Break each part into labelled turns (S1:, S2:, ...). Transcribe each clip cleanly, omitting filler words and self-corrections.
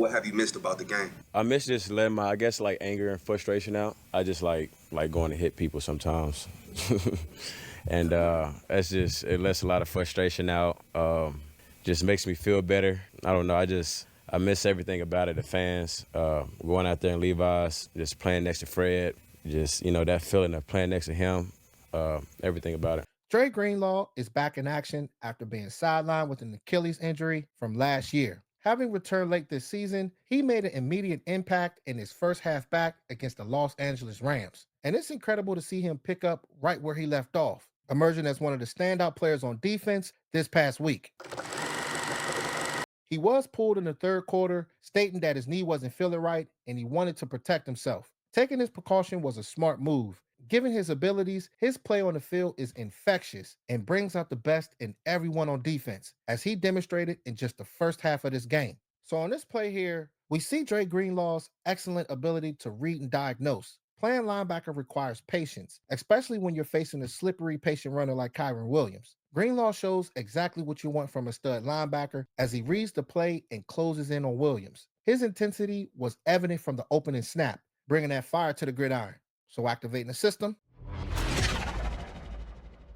S1: What have you missed about the game?
S2: I miss just letting my, I guess, like anger and frustration out. I just like going to hit people sometimes, and that's just it lets a lot of frustration out. Just makes me feel better. I don't know. I miss everything about it. The fans, going out there in Levi's, just playing next to Fred, just that feeling of playing next to him. Everything about it.
S3: Dre Greenlaw is back in action after being sidelined with an Achilles injury from last year. Having returned late this season, he made an immediate impact in his first half back against the Los Angeles Rams. And it's incredible to see him pick up right where he left off, emerging as one of the standout players on defense this past week. He was pulled in the third quarter, stating that his knee wasn't feeling right and he wanted to protect himself. Taking this precaution was a smart move. Given his abilities, his play on the field is infectious and brings out the best in everyone on defense, as he demonstrated in just the first half of this game. So on this play here, we see Dre Greenlaw's excellent ability to read and diagnose. Playing linebacker requires patience, especially when you're facing a slippery, patient runner like Kyron Williams. Greenlaw shows exactly what you want from a stud linebacker as he reads the play and closes in on Williams. His intensity was evident from the opening snap, bringing that fire to the gridiron. So activating the system.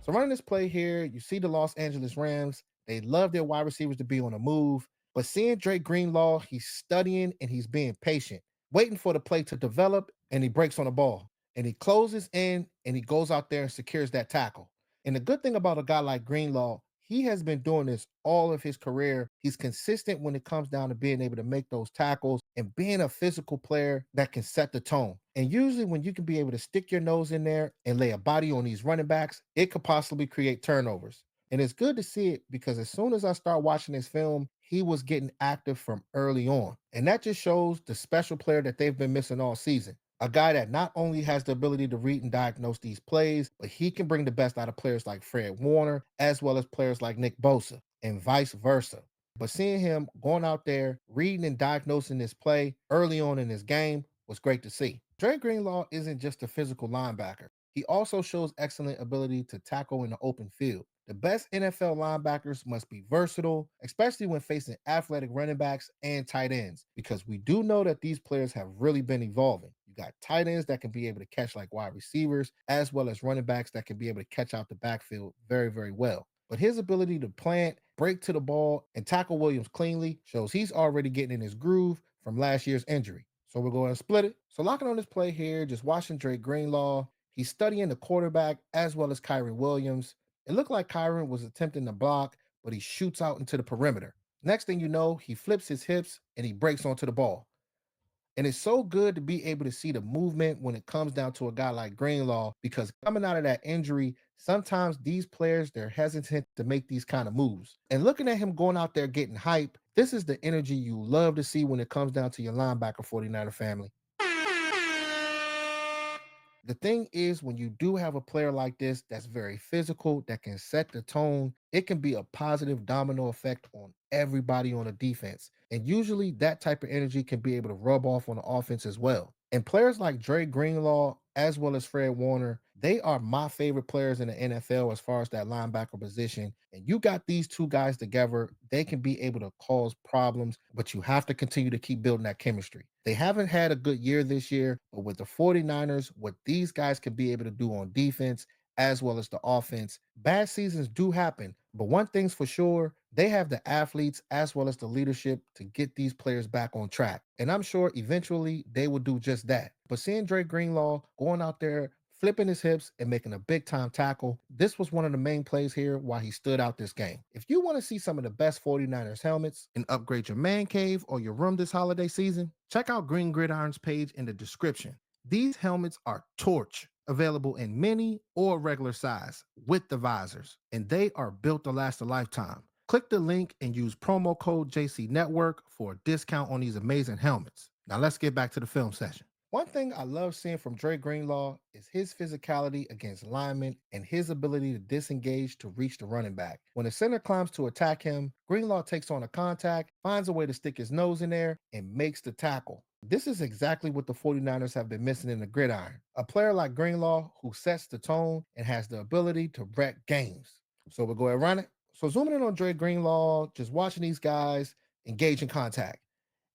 S3: So running this play here, you see the Los Angeles Rams. They love their wide receivers to be on the move. But seeing Dre Greenlaw, he's studying and he's being patient, waiting for the play to develop, and he breaks on the ball. And he closes in and he goes out there and secures that tackle. And the good thing about a guy like Greenlaw, he has been doing this all of his career. He's consistent when it comes down to being able to make those tackles and being a physical player that can set the tone. And usually, when you can be able to stick your nose in there and lay a body on these running backs, it could possibly create turnovers. And it's good to see it because as soon as I start watching this film, he was getting active from early on. And that just shows the special player that they've been missing all season. A guy that not only has the ability to read and diagnose these plays, but he can bring the best out of players like Fred Warner, as well as players like Nick Bosa, and vice versa. But seeing him going out there, reading and diagnosing this play early on in this game was great to see. Dre Greenlaw isn't just a physical linebacker. He also shows excellent ability to tackle in the open field. The best NFL linebackers must be versatile, especially when facing athletic running backs and tight ends, because we do know that these players have really been evolving. You got tight ends that can be able to catch like wide receivers, as well as running backs that can be able to catch out the backfield very, very well. But his ability to plant, break to the ball, and tackle Williams cleanly shows he's already getting in his groove from last year's injury. So we're going to split it. So locking on this play here, just watching Dre Greenlaw. He's studying the quarterback as well as Kyron Williams. It looked like Kyron was attempting to block, but he shoots out into the perimeter. Next thing you know, he flips his hips and he breaks onto the ball. And it's so good to be able to see the movement when it comes down to a guy like Greenlaw, because coming out of that injury, sometimes these players, they're hesitant to make these kind of moves. And looking at him going out there getting hype, this is the energy you love to see when it comes down to your linebacker 49er family. The thing is, when you do have a player like this that's very physical, that can set the tone, it can be a positive domino effect on everybody on the defense. And usually that type of energy can be able to rub off on the offense as well. And players like Dre Greenlaw, as well as Fred Warner, they are my favorite players in the NFL as far as that linebacker position. And you got these two guys together, they can be able to cause problems, but you have to continue to keep building that chemistry. They haven't had a good year this year, but with the 49ers, what these guys can be able to do on defense as well as the offense, bad seasons do happen. But one thing's for sure, they have the athletes as well as the leadership to get these players back on track. And I'm sure eventually they will do just that. But seeing Dre Greenlaw going out there, flipping his hips and making a big time tackle, this was one of the main plays here why he stood out this game. If you want to see some of the best 49ers helmets and upgrade your man cave or your room this holiday season, check out Green Gridiron's page in the description. These helmets are torch, available in mini or regular size with the visors, and they are built to last a lifetime. Click the link and use promo code JC Network for a discount on these amazing helmets. Now let's get back to the film session. One thing I love seeing from Dre Greenlaw is his physicality against linemen and his ability to disengage to reach the running back. When the center climbs to attack him, Greenlaw takes on a contact, finds a way to stick his nose in there, and makes the tackle. This is exactly what the 49ers have been missing in the gridiron. A player like Greenlaw who sets the tone and has the ability to wreck games. So we'll go ahead and run it. So zooming in on Dre Greenlaw, just watching these guys engage in contact.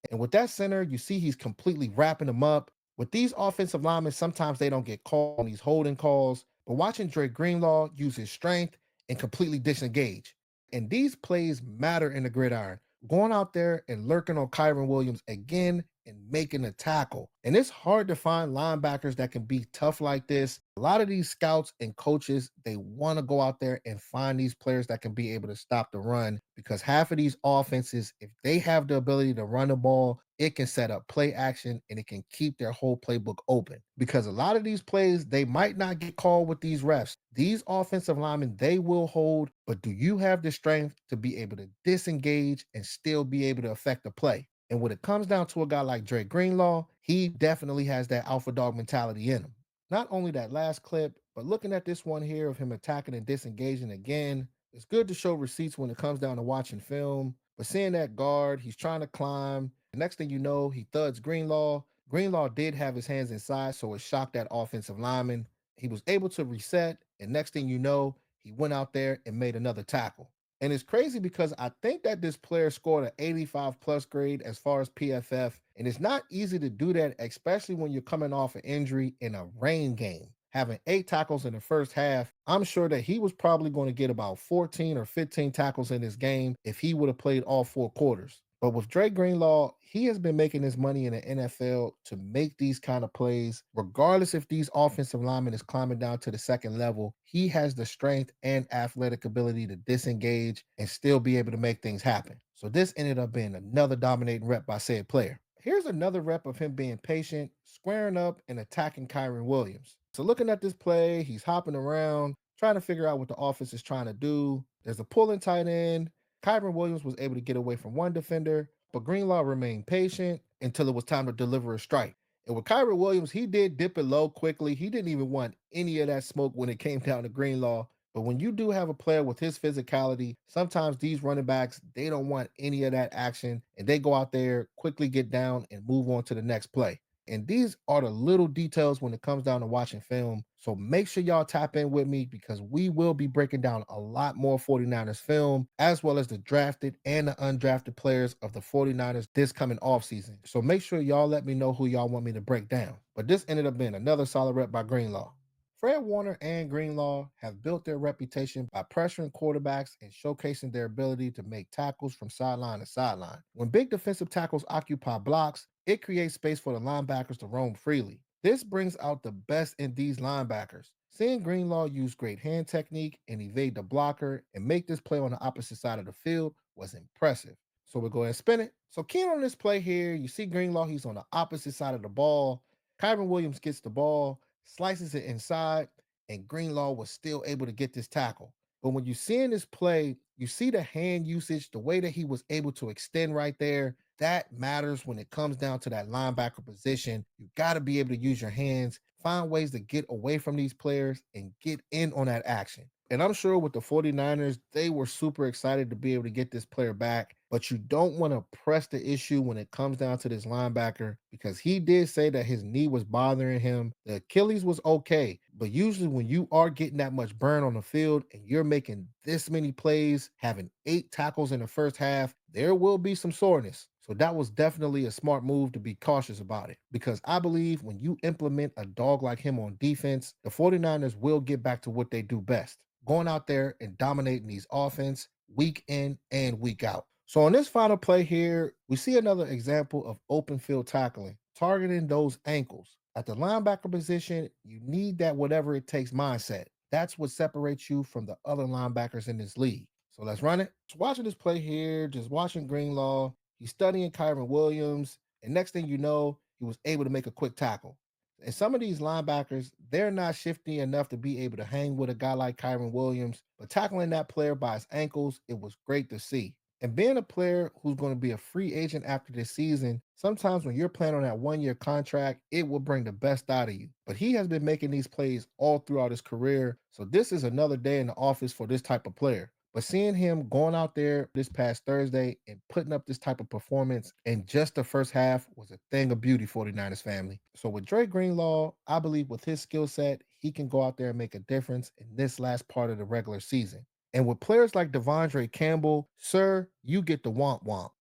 S3: And with that center, you see he's completely wrapping him up. With these offensive linemen, sometimes they don't get called on these holding calls, but watching Dre Greenlaw use his strength and completely disengage. And these plays matter in the gridiron. Going out there and lurking on Kyron Williams again and making a tackle. And it's hard to find linebackers that can be tough like this. A lot of these scouts and coaches, they want to go out there and find these players that can be able to stop the run because half of these offenses, if they have the ability to run the ball, it can set up play action and it can keep their whole playbook open. Because a lot of these plays, they might not get called with these refs. These offensive linemen, they will hold, but do you have the strength to be able to disengage and still be able to affect the play? And when it comes down to a guy like Dre Greenlaw, he definitely has that alpha dog mentality in him. Not only that last clip, but looking at this one here of him attacking and disengaging again, it's good to show receipts when it comes down to watching film. But seeing that guard, he's trying to climb. The next thing you know, he thuds Greenlaw. Greenlaw did have his hands inside, so it shocked that offensive lineman. He was able to reset, and next thing you know, he went out there and made another tackle. And it's crazy because I think that this player scored an 85 plus grade as far as PFF. And it's not easy to do that, especially when you're coming off an injury in a rain game. Having 8 tackles in the first half, I'm sure that he was probably going to get about 14 or 15 tackles in this game if he would have played all 4 quarters. But with Dre Greenlaw, he has been making his money in the NFL to make these kind of plays. Regardless if these offensive linemen is climbing down to the second level, he has the strength and athletic ability to disengage and still be able to make things happen. So this ended up being another dominating rep by said player. Here's another rep of him being patient, squaring up, and attacking Kyron Williams. So looking at this play, he's hopping around, trying to figure out what the offense is trying to do. There's a pulling tight end. Kyron Williams was able to get away from one defender, but Greenlaw remained patient until it was time to deliver a strike. And with Kyron Williams, he did dip it low quickly. He didn't even want any of that smoke when it came down to Greenlaw. But when you do have a player with his physicality, sometimes these running backs, they don't want any of that action and they go out there, quickly get down and move on to the next play. And these are the little details when it comes down to watching film. So make sure y'all tap in with me because we will be breaking down a lot more 49ers film, as well as the drafted and the undrafted players of the 49ers this coming offseason. So make sure y'all let me know who y'all want me to break down. But this ended up being another solid rep by Greenlaw. Fred Warner and Greenlaw have built their reputation by pressuring quarterbacks and showcasing their ability to make tackles from sideline to sideline. When big defensive tackles occupy blocks, it creates space for the linebackers to roam freely. This brings out the best in these linebackers. Seeing Greenlaw use great hand technique and evade the blocker and make this play on the opposite side of the field was impressive. So we'll go ahead and spin it. So keen on this play here, you see Greenlaw, he's on the opposite side of the ball. Kyron Williams gets the ball, slices it inside, and Greenlaw was still able to get this tackle. But when you see in this play, you see the hand usage, the way that he was able to extend right there. That matters when it comes down to that linebacker position. You got to be able to use your hands, find ways to get away from these players and get in on that action. And I'm sure with the 49ers, they were super excited to be able to get this player back. But you don't want to press the issue when it comes down to this linebacker because he did say that his knee was bothering him. The Achilles was okay. But usually, when you are getting that much burn on the field and you're making this many plays, having 8 tackles in the first half, there will be some soreness. So that was definitely a smart move to be cautious about it because I believe when you implement a dog like him on defense, the 49ers will get back to what they do best, going out there and dominating these offense week in and week out. So on this final play here, we see another example of open field tackling, targeting those ankles. At the linebacker position, you need that whatever it takes mindset. That's what separates you from the other linebackers in this league. So let's run it. Just watching this play here, just watching Greenlaw, he's studying Kyron Williams, and next thing you know, he was able to make a quick tackle. And some of these linebackers, they're not shifty enough to be able to hang with a guy like Kyron Williams, but tackling that player by his ankles, it was great to see. And being a player who's going to be a free agent after this season, sometimes when you're playing on that 1 year contract, it will bring the best out of you. But he has been making these plays all throughout his career. So this is another day in the office for this type of player. But seeing him going out there this past Thursday and putting up this type of performance in just the first half was a thing of beauty, 49ers family. So with Dre Greenlaw, I believe with his skill set, he can go out there and make a difference in this last part of the regular season. And with players like Devondre Campbell, sir, you get the womp womp.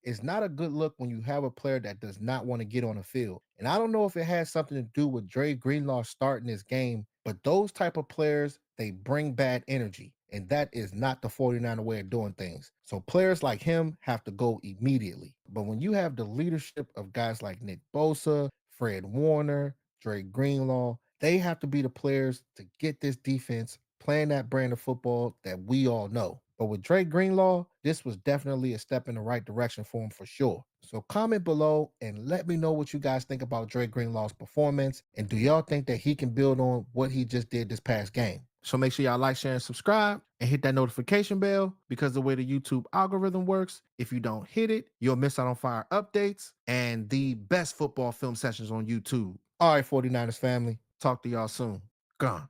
S3: It's not a good look when you have a player that does not want to get on the field. And I don't know if it has something to do with Dre Greenlaw starting this game, but those type of players, they bring bad energy. And that is not the 49er way of doing things. So players like him have to go immediately. But when you have the leadership of guys like Nick Bosa, Fred Warner, Dre Greenlaw, they have to be the players to get this defense playing that brand of football that we all know. But with Dre Greenlaw, this was definitely a step in the right direction for him for sure. So comment below and let me know what you guys think about Dre Greenlaw's performance. And do y'all think that he can build on what he just did this past game? So make sure y'all like, share, and subscribe and hit that notification bell because the way the YouTube algorithm works, if you don't hit it, you'll miss out on fire updates and the best football film sessions on YouTube. All right, 49ers family. Talk to y'all soon. Gone.